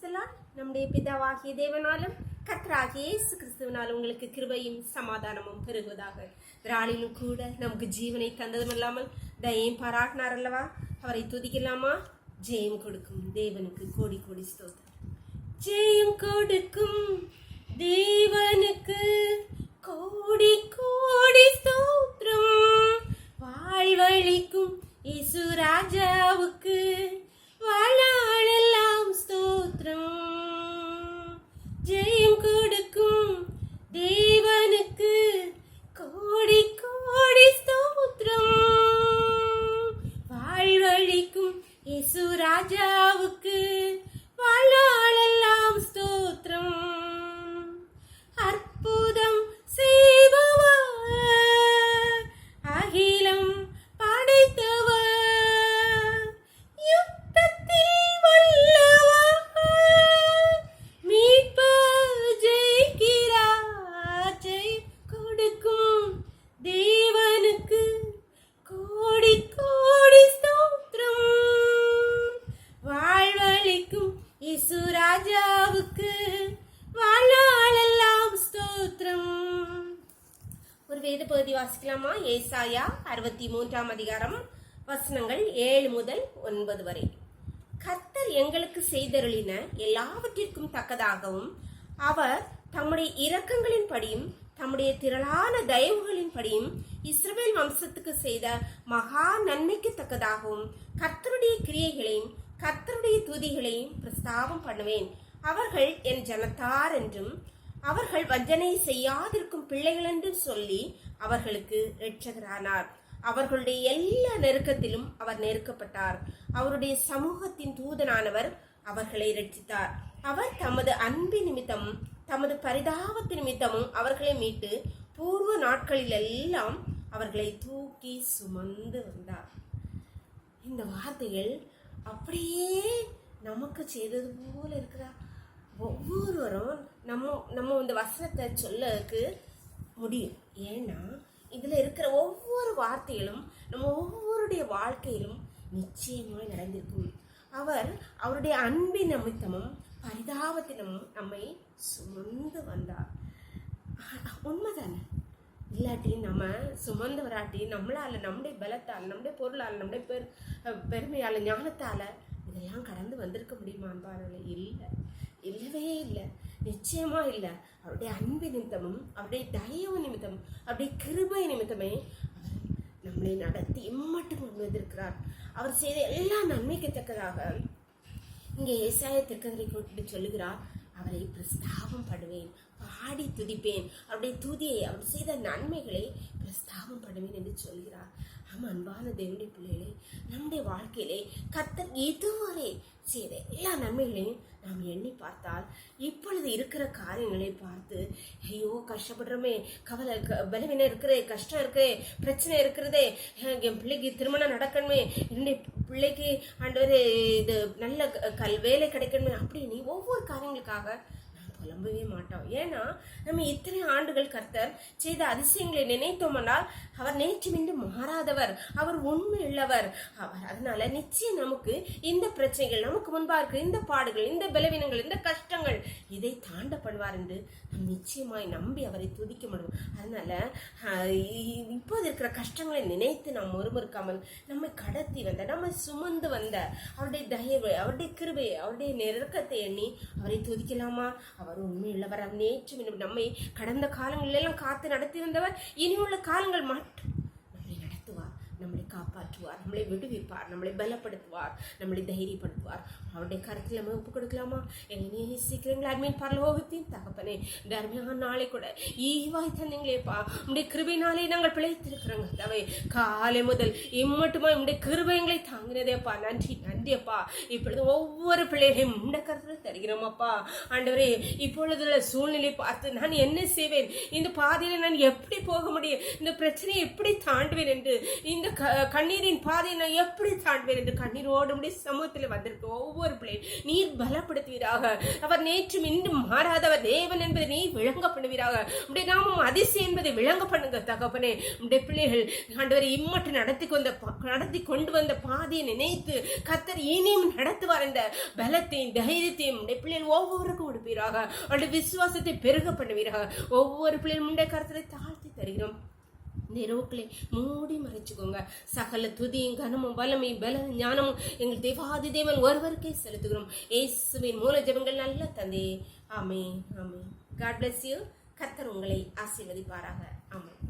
பிரைஸ்தலால் நம்முடைய பிதாவாகிய தேவனாலும் கர்த்தராகிய இயேசு கிறிஸ்துவினால் உங்களுக்கு கிருபையும் சமாதானமும் பெருகுவதாக. இராளிலும் கூட நமக்கு ஜீவனை தந்ததும் இல்லாமல் தயையும் பாராட்டினார் அல்லவா? அவரை துதிக்கலாமா? ஜெயம் கொடுக்கும் தேவனுக்கு கோடி கோடி ஸ்தோத்திரம். ஜெயம் கொடுக்கும் தேவனுக்கு கோடி கோடி ஸ்தோத்திரம். வாழ்வழிக்கும் இயேசு ராஜாவுக்கு வாழ்நாளெல்லாம் ஸ்தோத்திரம். ஜெயம் கொடுக்கும் தேவனுக்கு கோடி கோடி ஸ்தோத்திரம். வாழ்வழிக்கும் இயேசு ராஜாவுக்கு வாழ்நாளெல்லாம் ஸ்தோத்திரம். அற்புதம் செய்பவர், அகிலம் படைத்தவர், யுத்தத்தில் வல்லவர், மீட்பர் ஜெயிக்கிறார். ஜெயம் கொடுக்கும் தேவனுக்கு கோடி கோடி ஸ்தோத்திரம். வாழ்வழிக்கும் இயேசு ராஜாவுக்கு வாழ்நாளெல்லாம் ஸ்தோத்திரம். ஒரு வேத பகுதி வாசிக்கலாமா? ஏசாயா 63 அதிகாரம் வசனங்கள் 7 முதல் 9 வரை. கர்த்தர் எங்களுக்கு செய்தருளின எல்லாவற்றிற்கும் தக்கதாகவும் அவர் தம்முடைய இரக்கங்களின் படியும் தம்முடைய திரளான தயவுகளின் படியும் இஸ்ரவேல் வம்சத்துக்கு செய்த மகா நன்மைக்கு தக்கதாகவும் கர்த்தருடைய கிரியைகளையும் கர்த்தருடைய துதிகளையும் பிரஸ்தாபம் பண்ணுவேன். அவர்கள் என் ஜனத்தார் என்றும் அவர்கள் வஞ்சனை செய்யாதிருக்கும் பிள்ளைகள் என்றும் சொல்லி அவர்களுக்கு இரட்சகரானார். அவர்களுடைய எல்லா நெருக்கத்திலும் அவர் நெருக்கப்பட்டார். அவருடைய சமூகத்தின் தூதனானவர் அவர்களை இரட்சித்தார். அவர் தமது அன்பின் நிமித்தமும் தமது பரிதாபத்து நிமித்தமும் அவர்களை மீட்டு பூர்வ நாட்களில் எல்லாம் அவர்களை தூக்கி சுமந்து வந்தார். இந்த வார்த்தைகள் அப்படியே நமக்கு செய்தது போல இருக்கிறார். ஒவ்வொருவரும் நம்ம இந்த வசனத்தை சொல்லக்கு முடியும். ஏன்னா இதுல இருக்கிற ஒவ்வொரு வார்த்தைகளும் நம்ம ஒவ்வொருடைய வாழ்க்கையிலும் நிச்சயமாய் நடந்திருக்கும். அவர் அவருடைய அன்பின் நிமித்தமும் பரிதாபத்தினமும் நம்மை சுமந்து வந்தார். உண்மைதானே? இல்லாட்டி நம்ம சுமந்து வராட்டி நம்மளால, நம்முடைய பலத்தால், நம்முடைய பொருளால், நம்முடைய பெருமையால, ஞானத்தால இதெல்லாம் கடந்து வந்திருக்க முடியுமா? அன்பானவர்களே, இல்லை, இல்லவே இல்லை, நிச்சயமா இல்லை. அவருடைய அன்பு நிமித்தமும் அவருடைய தயவு நிமித்தமும் அவருடைய கிருபை நிமித்தமே அவர் நம்மளை நடத்தி இம்மட்டும் கொண்டு வந்திருக்கிறார். அவர் செய்த எல்லா நன்மைக்கு தக்கதாக இங்கே ஏசாயா தீர்க்கதரிசி கூட்டி சொல்லுகிறார், அவரை பிரஸ்தாபம் பண்ணுவேன், பாடி துதிப்பேன், அவருடைய துதியை, அவர் செய்த நன்மைகளை பிரஸ்தாபம் பண்ணுவேன் என்று சொல்கிறார். ஆமா, அன்பான தேவனுடைய பிள்ளைகளே, நம்முடைய வாழ்க்கையிலே கர்த்தர் இதுவரை செய்த எல்லா நன்மைகளையும் நாம் எண்ணி பார்த்தால் இப்பொழுது இருக்கிற காரியங்களை பார்த்து ஐயோ கஷ்டப்படுறோமே, கவலை, பலவீனம் இருக்கிறே, கஷ்டம் இருக்கிறே, பிரச்சனை இருக்கிறதே, என் பிள்ளைக்கு திருமணம் நடக்கணுமே, என்னுடைய பிள்ளைக்கு ஆண்டவரே இது நல்ல வேலை கிடைக்கணுமே, அப்படின்னு ஒவ்வொரு காரியங்களுக்காக புலம்பவே மாட்டோம். ஏன்னா நம்ம இத்தனை ஆண்டுகள் கர்த்தர் செய்த அதிசயங்களை நினைத்தோம்னால் அவர் நேற்று மீண்டும் மாறாதவர், அவர் உண்மை உள்ளவர் அவர். அதனால நிச்சயம் நமக்கு இந்த பிரச்சனைகள், நமக்கு முன்பா இருக்கு இந்த பாடுகள், இந்த பலவீனங்கள், இந்த கஷ்டங்கள், இதை தாண்ட பண்ணுவார் என்று நாம் நிச்சயமாய் நம்பி அவரை துதிக்க முடியும். அதனால இப்போது இருக்கிற கஷ்டங்களை நினைத்து நாம் ஒருமறுக்காமல் நம்மை கடத்தி வந்த, நம்மை சுமந்து வந்த அவருடைய தயவு, அவருடைய கிருபை, அவருடைய நெருக்கத்தை எண்ணி அவரை துதிக்கலாமா? அவர் உண்மையுள்ளவர். அவர் நேற்று நம்மை கடந்த காலங்களெல்லாம் காத்து நடத்தி வந்தவர். இனி உள்ள காலங்கள் மட்டும் நம்மளை நடத்துவார், நம்மளை காப்பாற்றுவார், நம்மளை விடுவிப்பார், நம்மளை பலப்படுத்துவார், நம்மளை தைரியப்படுத்துவார். அவருடைய கருத்தில் நம்ம ஒப்பு கொடுக்கலாமா? என்னை நேசிக்கிறீங்களா அருமையின் பரலோகத்தின் தகப்பனே, இந்த அருமையான நாளை கூட ஈவாய் தந்தீங்களேப்பா, உடைய கிருபையினாலே நாங்கள் பிழைத்திருக்கிறோங்க. தவை காலை முதல் இம்மட்டுமா உடைய கிருபைங்களை தாங்கினதேப்பா, நன்றி நன்றியப்பா. இப்பொழுது ஒவ்வொரு பிள்ளைகளையும் உண்ட கருத்தில் தருகிறோமப்பா. ஆண்டவரே, இப்பொழுதுள்ள சூழ்நிலை பார்த்து நான் என்ன செய்வேன், இந்த பாதையில நான் எப்படி போக முடியும், இந்த பிரச்சனையை எப்படி தாண்டுவேன் என்று இந்த கண்ணீரை கண்ணீரின் பாதையை நான் எப்படி தாண்டுவேன் என்று கண்ணீரோடு சமூகத்தில் வந்திருக்க ஒவ்வொரு பிள்ளையும் நீர் பலப்படுத்துவீராக. அவர் நேற்றும் இன்றும் மாறாதவர் தேவன் என்பதை நீ விளங்க பண்ணுவீராக. உடைய நாமம் அதிசயம் என்பதை விளங்க பண்ணுங்க தகப்பனே. உடைய பிள்ளைகள் ஆண்டவரை இம்மட்டு நடத்தி கொண்டு வந்த பாதையை நினைத்து கர்த்தர் இனியும் நடத்துவார் என்ற பலத்தையும் தைரியத்தையும் உடைய பிள்ளைகள் ஒவ்வொருவருக்கும் கொடுப்பீராக. அவருடைய விசுவாசத்தை பெருக பண்ணுவீராக. ஒவ்வொரு பிள்ளைகளும் உடைய கருத்தை தாழ்த்தி தருகிறோம். இந்த இரவுக்களை மூடி மறைச்சுக்கோங்க. சகல துதியும் கனமும் வல்லமையும் பலமும் ஞானமும் எங்கள் தேவாதி தேவன் ஒருவருக்கே செலுத்துகிறோம். இயேசுவின் மூல ஜெபங்கள் நல்ல தந்தையே. ஆமென், ஆமென். God bless you. கர்த்தர் உங்களை ஆசீர்வதிப்பாராக. ஆமென்.